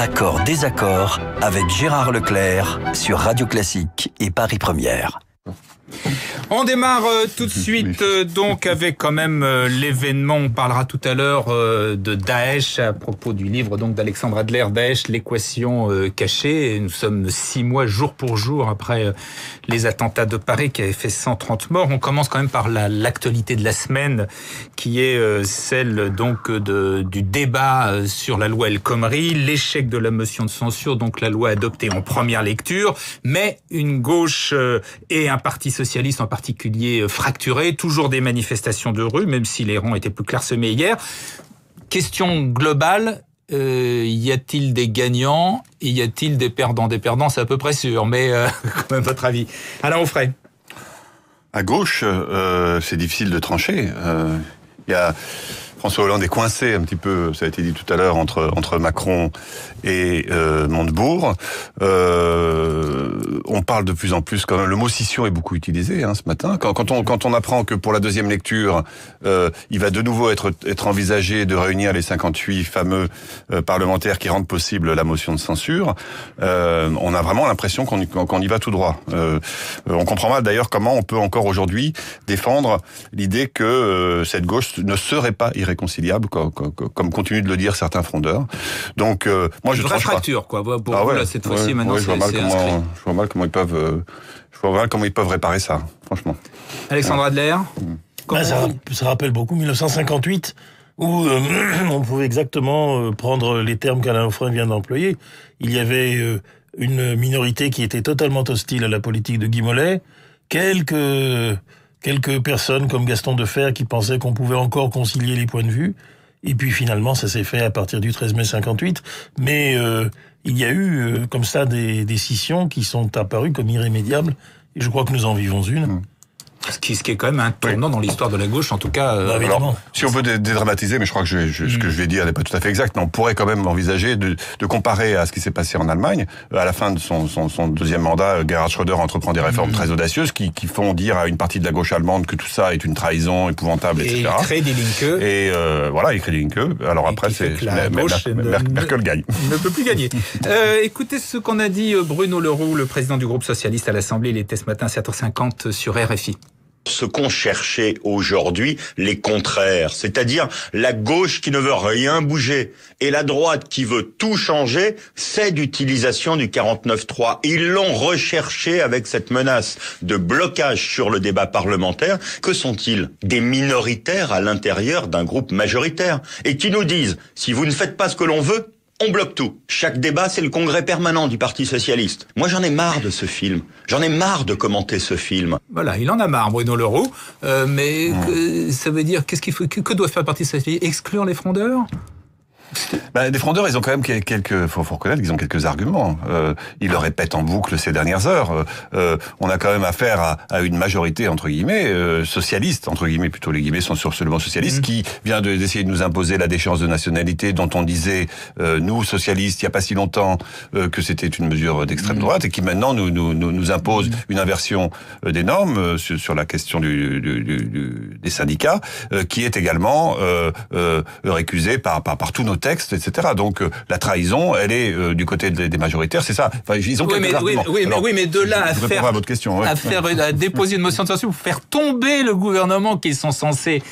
Accord, désaccord avec Gérard Leclerc sur Radio Classique et Paris Première. On démarre tout de suite donc avec quand même l'événement. On parlera tout à l'heure de Daesh à propos du livre donc d'Alexandre Adler, Daesh, l'équation cachée. Et nous sommes 6 mois jour pour jour après les attentats de Paris qui avaient fait 130 morts. On commence quand même par l'actualité de la semaine qui est celle donc du débat sur la loi El Khomri, l'échec de la motion de censure, donc la loi adoptée en première lecture, mais une gauche et un parti socialiste en particulier fracturés, toujours des manifestations de rue, même si les rangs étaient plus clairsemés hier. Question globale, y a-t-il des gagnants et y a-t-il des perdants? Des perdants, c'est à peu près sûr, mais quand même votre avis. Alain Onfray. À gauche, c'est difficile de trancher. Il y a François Hollande est coincé un petit peu, ça a été dit tout à l'heure, entre Macron et Montebourg. On parle de plus en plus, quand même, le mot scission est beaucoup utilisé ce matin. Quand on apprend que pour la deuxième lecture, il va de nouveau être envisagé de réunir les 58 fameux parlementaires qui rendent possible la motion de censure, on a vraiment l'impression qu'on y va tout droit. On comprend mal d'ailleurs comment on peut encore aujourd'hui défendre l'idée que cette gauche ne serait pas irréconciliable, comme continuent de le dire certains frondeurs. Donc, moi, je tranche pas. Fracture, quoi. Pour vous, là, cette fois-ci, maintenant, je vois mal comment ils peuvent réparer ça, franchement. Alexandre Adler. Ça rappelle beaucoup 1958, où on pouvait exactement prendre les termes qu'Alain Onfray vient d'employer. Il y avait une minorité qui était totalement hostile à la politique de Guy Mollet, quelques personnes comme Gaston Defferre qui pensaient qu'on pouvait encore concilier les points de vue. Et puis finalement, ça s'est fait à partir du 13 mai 58. Mais il y a eu comme ça des scissions qui sont apparues comme irrémédiables. Et je crois que nous en vivons une. Ce qui est quand même un tournant dans l'histoire de la gauche, en tout cas. Alors, si on veut dédramatiser, mais je crois que ce que je vais dire n'est pas tout à fait exact, mais on pourrait quand même envisager de comparer à ce qui s'est passé en Allemagne. À la fin de son deuxième mandat, Gerhard Schröder entreprend des réformes très audacieuses qui font dire à une partie de la gauche allemande que tout ça est une trahison épouvantable, etc. Et il crée des Linke. Et il crée des Linke. Alors après, Merkel gagne. Ne peut plus gagner. Écoutez ce qu'on a dit Bruno Leroux, le président du groupe socialiste à l'Assemblée. Il était ce matin à 7h50 sur RFI. Ce qu'ont cherché aujourd'hui les contraires, c'est-à-dire la gauche qui ne veut rien bouger et la droite qui veut tout changer, c'est d'utilisation du 49.3. Ils l'ont recherché avec cette menace de blocage sur le débat parlementaire. Que sont-ils? Des minoritaires à l'intérieur d'un groupe majoritaire et qui nous disent, si vous ne faites pas ce que l'on veut, on bloque tout. Chaque débat, c'est le congrès permanent du Parti socialiste. Moi, j'en ai marre de ce film. J'en ai marre de commenter ce film. Voilà, il en a marre, Bruno Leroux. Mais ça veut dire, que doit faire le Parti socialiste? Exclure les frondeurs? Des frondeurs, ils ont quand même faut reconnaître qu'ils ont quelques arguments. Ils le répètent en boucle ces dernières heures. On a quand même affaire à une majorité, entre guillemets, socialiste, entre guillemets, plutôt les guillemets sont seulement socialistes, qui vient d'essayer de nous imposer la déchéance de nationalité dont on disait, nous, socialistes, il n'y a pas si longtemps, que c'était une mesure d'extrême droite et qui maintenant nous impose une inversion des normes sur la question des syndicats, qui est également récusée par tous nos textes, etc. Donc la trahison, elle est du côté des majoritaires, c'est ça. Enfin, ils ont quelques arguments. Mais de là à déposer une motion de censure pour faire tomber le gouvernement qu'ils sont censés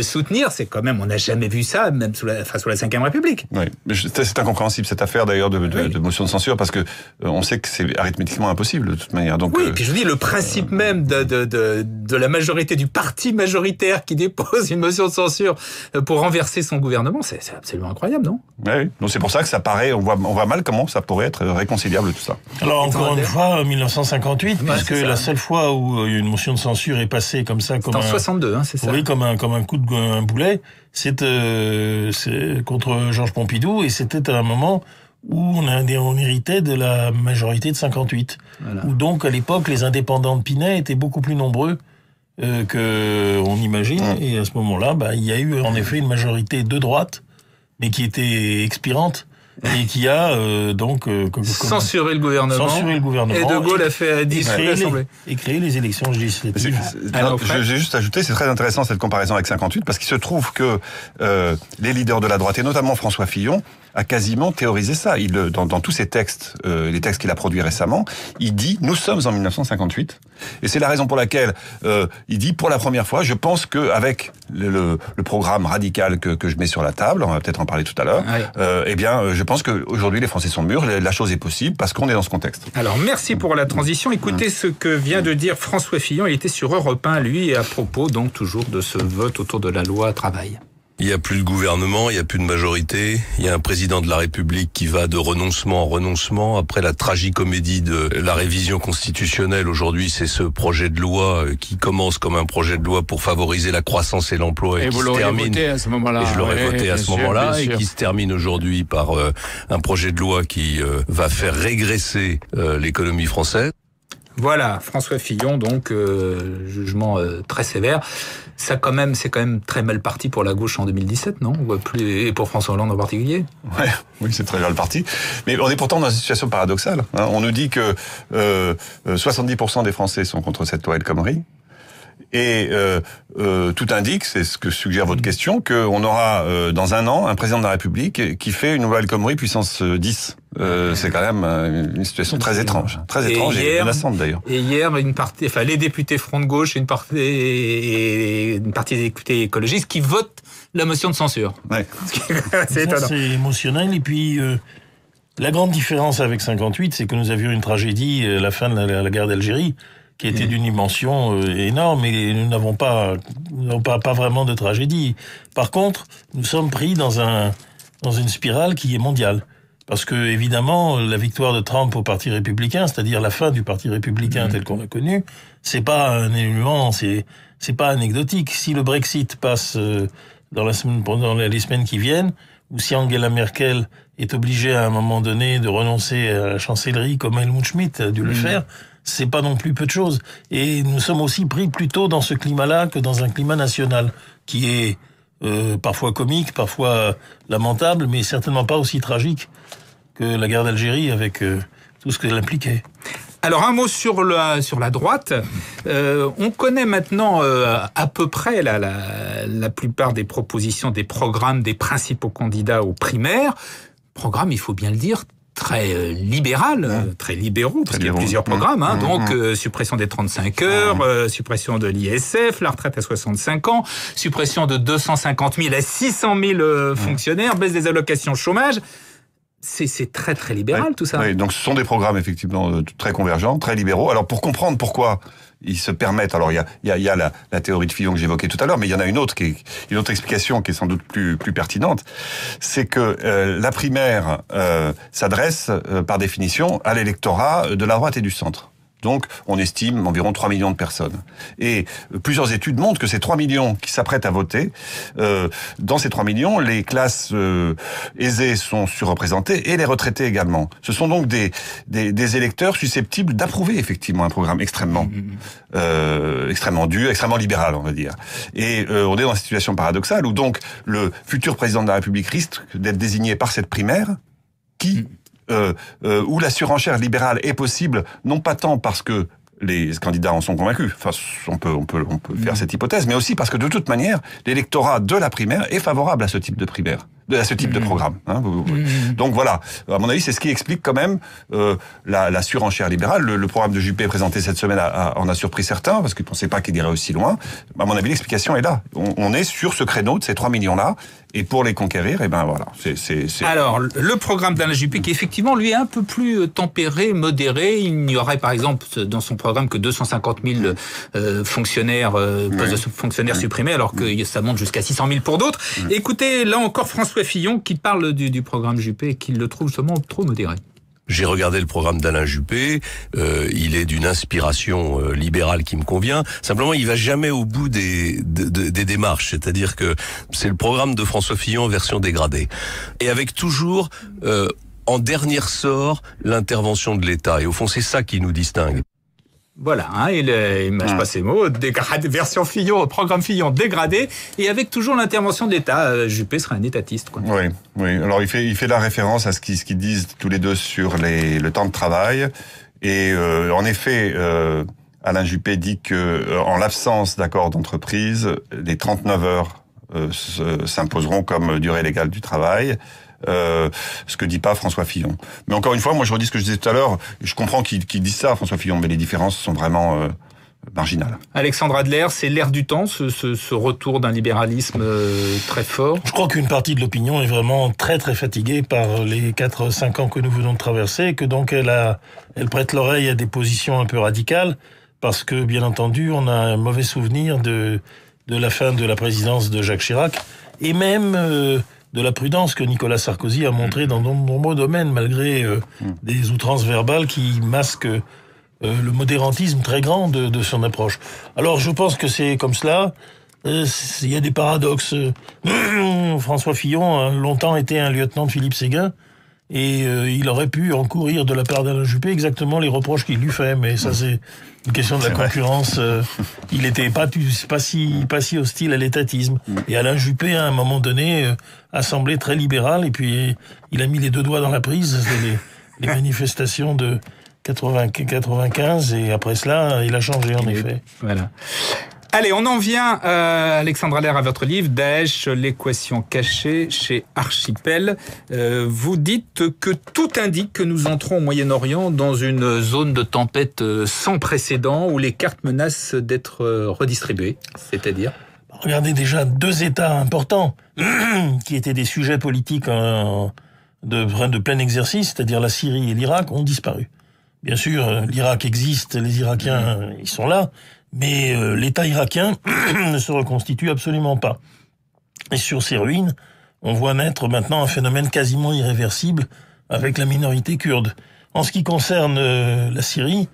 soutenir, c'est quand même, on n'a jamais vu ça, même sous la Ve République. Oui, mais c'est incompréhensible cette affaire d'ailleurs de motion de censure parce que on sait que c'est arithmétiquement impossible de toute manière. Donc, puis je vous dis, le principe même de la majorité, du parti majoritaire qui dépose une motion de censure pour renverser son gouvernement, c'est absolument incroyable, non? Oui, donc c'est pour ça que ça paraît, on voit mal comment ça pourrait être réconciliable tout ça. Alors encore une fois, 1958, puisque la seule fois où une motion de censure est passée comme ça, comme en 62, c'est ça. Oui, comme un coup de boulet, c'est contre Georges Pompidou, et c'était à un moment où on héritait de la majorité de 58. Voilà. Où donc à l'époque les indépendants de Pinay étaient beaucoup plus nombreux que on imagine, et à ce moment-là, il y a eu en effet une majorité de droite, mais qui était expirante, et qui a censuré le gouvernement. Et De Gaulle a fait dissoudre l'Assemblée. Et créé les élections législatives. J'ai juste ajouté, c'est très intéressant cette comparaison avec 58, parce qu'il se trouve que les leaders de la droite, et notamment François Fillon, a quasiment théorisé ça. Dans tous ses textes, les textes qu'il a produits récemment, il dit « Nous sommes en 1958 ». Et c'est la raison pour laquelle il dit, pour la première fois, je pense qu'avec le programme radical que je mets sur la table, on va peut-être en parler tout à l'heure, je pense qu'aujourd'hui les Français sont mûrs, la chose est possible parce qu'on est dans ce contexte. Alors merci pour la transition. Écoutez ce que vient de dire François Fillon. Il était sur Europe 1, lui, à propos donc toujours de ce vote autour de la loi travail. Il n'y a plus de gouvernement, il n'y a plus de majorité. Il y a un président de la République qui va de renoncement en renoncement. Après la tragicomédie de la révision constitutionnelle, aujourd'hui, c'est ce projet de loi qui commence comme un projet de loi pour favoriser la croissance et l'emploi et qui se termine. Voté à ce moment-là. Et je l'aurais voté à ce moment-là et qui se termine aujourd'hui par un projet de loi qui va faire régresser l'économie française. Voilà, François Fillon, donc jugement très sévère. C'est quand même très mal parti pour la gauche en 2017, non ? Et pour François Hollande en particulier ? Oui, c'est très mal parti. Mais on est pourtant dans une situation paradoxale. On nous dit que 70% des Français sont contre cette loi El Khomri. Et tout indique, c'est ce que suggère votre question, qu'on aura dans un an un président de la République qui fait une loi El Khomri puissance 10. C'est quand même une situation très étrange et menaçante d'ailleurs. Et hier, les députés Front de Gauche et une partie des députés écologistes qui votent la motion de censure. Ouais. C'est étonnant. C'est émotionnel. Et puis, la grande différence avec 58, c'est que nous avions une tragédie, la fin de la guerre d'Algérie, qui était d'une dimension énorme, et nous n'avons pas vraiment de tragédie. Par contre, nous sommes pris dans une spirale qui est mondiale. Parce que, évidemment, la victoire de Trump au Parti républicain, c'est-à-dire la fin du Parti républicain tel qu'on l'a connu, c'est pas un élément, c'est pas anecdotique. Si le Brexit passe pendant les semaines qui viennent, ou si Angela Merkel est obligée à un moment donné de renoncer à la chancellerie comme Helmut Schmidt a dû le faire, c'est pas non plus peu de choses. Et nous sommes aussi pris plutôt dans ce climat-là que dans un climat national, qui est parfois comique, parfois lamentable, mais certainement pas aussi tragique que la guerre d'Algérie avec tout ce qu'elle impliquait. Alors un mot sur la droite. On connaît maintenant à peu près la plupart des propositions, des programmes des principaux candidats aux primaires. Programme, il faut bien le dire, très libéral, très libéraux, parce qu'il y a plusieurs programmes. Donc, suppression des 35 heures, suppression de l'ISF, la retraite à 65 ans, suppression de 250 000 à 600 000 fonctionnaires, baisse des allocations chômage. C'est très, très libéral, tout ça. Oui, donc ce sont des programmes, effectivement, très convergents, très libéraux. Alors, pour comprendre pourquoi ils se permettent... Alors, il y a la théorie de Fillon que j'évoquais tout à l'heure, mais il y en a une autre explication qui est sans doute plus pertinente. C'est que la primaire s'adresse, par définition, à l'électorat de la droite et du centre. Donc, on estime environ 3 millions de personnes. Et plusieurs études montrent que ces 3 millions qui s'apprêtent à voter, dans ces 3 millions, les classes aisées sont surreprésentées et les retraités également. Ce sont donc des électeurs susceptibles d'approuver effectivement un programme extrêmement dur, extrêmement libéral, on va dire. Et on est dans une situation paradoxale où donc le futur président de la République risque d'être désigné par cette primaire où la surenchère libérale est possible, non pas tant parce que les candidats en sont convaincus, enfin on peut faire cette hypothèse, mais aussi parce que de toute manière, l'électorat de la primaire est favorable à ce type de primaire, à ce type de programme. Donc voilà, à mon avis, c'est ce qui explique quand même la surenchère libérale. Le programme de Juppé présenté cette semaine en a surpris certains, parce qu'ils ne pensaient pas qu'il irait aussi loin. À mon avis, l'explication est là. On est sur ce créneau de ces 3 millions-là, et pour les conquérir, et ben voilà. Alors, le programme d'Alain Juppé, qui effectivement, lui, est un peu plus tempéré, modéré. Il n'y aurait, par exemple, dans son programme que 250 000 fonctionnaires, postes de fonctionnaires supprimés, alors que ça monte jusqu'à 600 000 pour d'autres. Écoutez, là encore, François Fillon qui parle du programme Juppé et qui le trouve justement trop modéré. J'ai regardé le programme d'Alain Juppé, il est d'une inspiration libérale qui me convient. Simplement, il va jamais au bout des démarches, c'est-à-dire que c'est le programme de François Fillon version dégradée. Et avec toujours, en dernier ressort, l'intervention de l'État. Et au fond, c'est ça qui nous distingue. Voilà, il mâche pas ses mots, version Fillon, programme Fillon dégradé, et avec toujours l'intervention de l'État. Juppé serait un étatiste, quoi. Oui. Alors il fait la référence à ce qu'ils disent tous les deux sur le temps de travail. Et en effet, Alain Juppé dit que en l'absence d'accord d'entreprise, les 39 heures s'imposeront comme durée légale du travail. Ce que dit pas François Fillon. Mais encore une fois, moi je redis ce que je disais tout à l'heure, je comprends qu'il dise ça, François Fillon, mais les différences sont vraiment marginales. Alexandre Adler, c'est l'air du temps, ce retour d'un libéralisme très fort. Je crois qu'une partie de l'opinion est vraiment très très fatiguée par les 4-5 ans que nous venons de traverser, que donc elle prête l'oreille à des positions un peu radicales, parce que bien entendu on a un mauvais souvenir de la fin de la présidence de Jacques Chirac, et même de la prudence que Nicolas Sarkozy a montré dans de nombreux domaines, malgré des outrances verbales qui masquent le modérantisme très grand de son approche. Alors je pense que c'est comme cela. Il y a des paradoxes. François Fillon a longtemps été un lieutenant de Philippe Séguin, et il aurait pu encourir de la part d'Alain Juppé exactement les reproches qu'il lui fait, mais ça c'est une question de la concurrence. Il n'était pas si hostile à l'étatisme. Et Alain Juppé, à un moment donné, a semblé très libéral, et puis il a mis les deux doigts dans la prise. C'est les manifestations de 95, et après cela, il a changé en effet. Voilà. Allez, on en vient, Alexandre Adler, à votre livre, Daesh, l'équation cachée, chez Archipel. Vous dites que tout indique que nous entrons au Moyen-Orient dans une zone de tempête sans précédent, où les cartes menacent d'être redistribuées, c'est-à-dire ? Regardez déjà deux États importants, qui étaient des sujets politiques de plein exercice, c'est-à-dire la Syrie et l'Irak, ont disparu. Bien sûr, l'Irak existe, les Irakiens, ils sont là, mais l'État irakien ne se reconstitue absolument pas. Et sur ces ruines, on voit naître maintenant un phénomène quasiment irréversible avec la minorité kurde. En ce qui concerne la Syrie,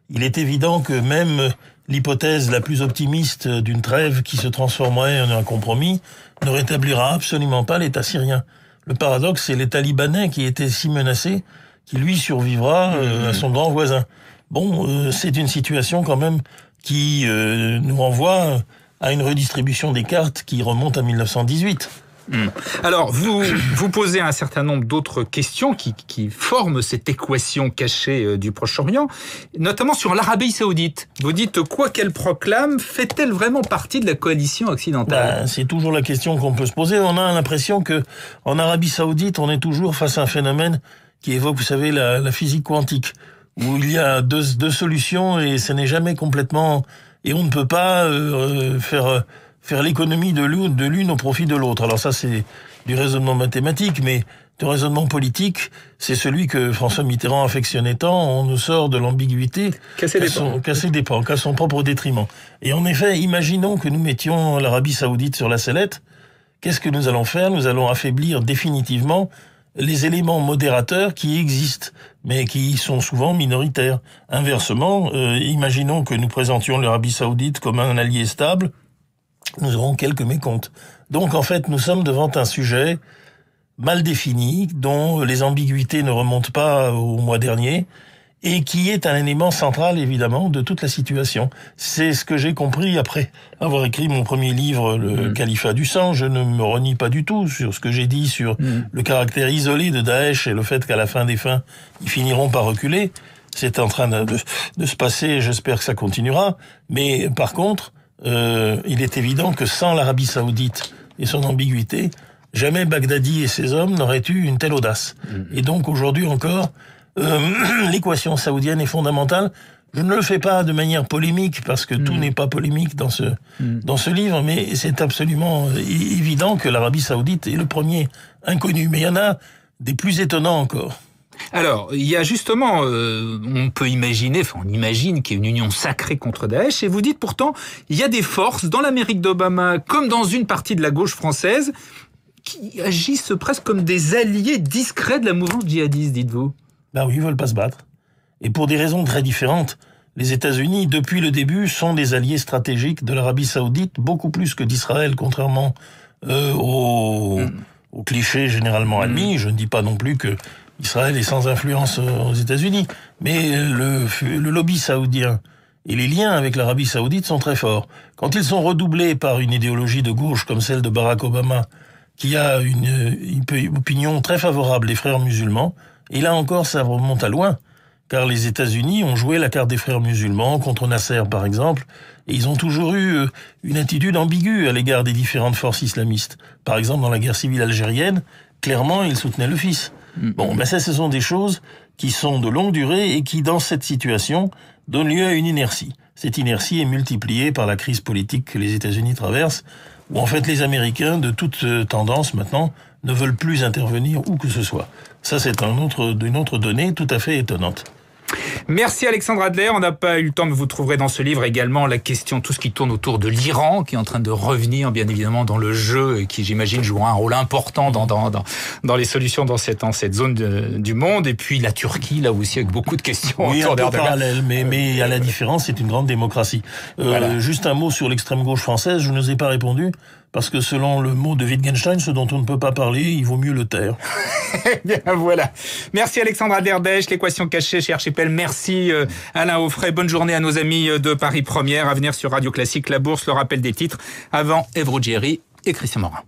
il est évident que même l'hypothèse la plus optimiste d'une trêve qui se transformerait en un compromis ne rétablira absolument pas l'État syrien. Le paradoxe, c'est l'État libanais qui était si menacé, qui lui survivra à son grand voisin. Bon, c'est une situation quand même qui nous renvoie à une redistribution des cartes qui remonte à 1918. Alors, vous posez un certain nombre d'autres questions qui forment cette équation cachée du Proche-Orient, notamment sur l'Arabie Saoudite. Vous dites, quoi qu'elle proclame, fait-elle vraiment partie de la coalition occidentale ? C'est toujours la question qu'on peut se poser. On a l'impression que en Arabie Saoudite, on est toujours face à un phénomène qui évoque, vous savez, la physique quantique, où il y a deux solutions et ce n'est jamais complètement... Et on ne peut pas faire l'économie de l'une au profit de l'autre. Alors ça, c'est du raisonnement mathématique, mais du raisonnement politique, c'est celui que François Mitterrand affectionnait tant. On nous sort de l'ambiguïté qu'à son propre détriment. Et en effet, imaginons que nous mettions l'Arabie Saoudite sur la sellette. Qu'est-ce que nous allons faire ? Nous allons affaiblir définitivement les éléments modérateurs qui existent, mais qui sont souvent minoritaires. Inversement, imaginons que nous présentions l'Arabie Saoudite comme un allié stable, nous aurons quelques mécomptes. Donc en fait, nous sommes devant un sujet mal défini, dont les ambiguïtés ne remontent pas au mois dernier, et qui est un élément central, évidemment, de toute la situation. C'est ce que j'ai compris après avoir écrit mon premier livre, Le Califat du sang. Je ne me renie pas du tout sur ce que j'ai dit sur le caractère isolé de Daesh et le fait qu'à la fin des fins, ils finiront par reculer. C'est en train de se passer, et j'espère que ça continuera. Mais par contre, il est évident que sans l'Arabie Saoudite et son ambiguïté, jamais Baghdadi et ses hommes n'auraient eu une telle audace. Et donc aujourd'hui encore, l'équation saoudienne est fondamentale. Je ne le fais pas de manière polémique, parce que tout n'est pas polémique dans ce livre, mais c'est absolument évident que l'Arabie Saoudite est le premier inconnu. Mais il y en a des plus étonnants encore. Alors, il y a justement, on imagine qu'il y a une union sacrée contre Daesh, et vous dites pourtant, il y a des forces dans l'Amérique d'Obama, comme dans une partie de la gauche française, qui agissent presque comme des alliés discrets de la mouvance djihadiste, dites-vous. Ben oui, ils veulent pas se battre. Et pour des raisons très différentes. Les États-Unis, depuis le début, sont des alliés stratégiques de l'Arabie Saoudite, beaucoup plus que d'Israël, contrairement aux clichés généralement admis. Je ne dis pas non plus que Israël est sans influence aux États-Unis, mais le lobby saoudien Et les liens avec l'Arabie Saoudite sont très forts. Quand ils sont redoublés par une idéologie de gauche comme celle de Barack Obama, qui a une opinion très favorable des frères musulmans, et là encore ça remonte à loin, car les États-Unis ont joué la carte des frères musulmans contre Nasser par exemple, et ils ont toujours eu une attitude ambiguë à l'égard des différentes forces islamistes. Par exemple dans la guerre civile algérienne, clairement ils soutenaient le fils. Bon, mais ça ce sont des choses qui sont de longue durée et qui dans cette situation donnent lieu à une inertie. Cette inertie est multipliée par la crise politique que les États-Unis traversent, où en fait les Américains, de toute tendance maintenant, ne veulent plus intervenir où que ce soit. Ça, c'est une autre donnée tout à fait étonnante. Merci Alexandre Adler, on n'a pas eu le temps, mais vous trouverez dans ce livre également la question, tout ce qui tourne autour de l'Iran, qui est en train de revenir bien évidemment dans le jeu, et qui j'imagine jouera un rôle important dans les solutions dans cette zone du monde, et puis la Turquie, là aussi avec beaucoup de questions oui, autour d'Erdogan. Parallèle, mais à la différence, c'est une grande démocratie. Voilà. Juste un mot sur l'extrême gauche française, je ne vous ai pas répondu, parce que selon le mot de Wittgenstein, ce dont on ne peut pas parler, il vaut mieux le taire. Bien voilà. Merci Alexandre Adler-Dèche, l'équation cachée chez Archipel. Merci Alain Auffray. Bonne journée à nos amis de Paris Première. À venir sur Radio Classique, la Bourse, le rappel des titres avant Ève Ruggieri et Christian Morin.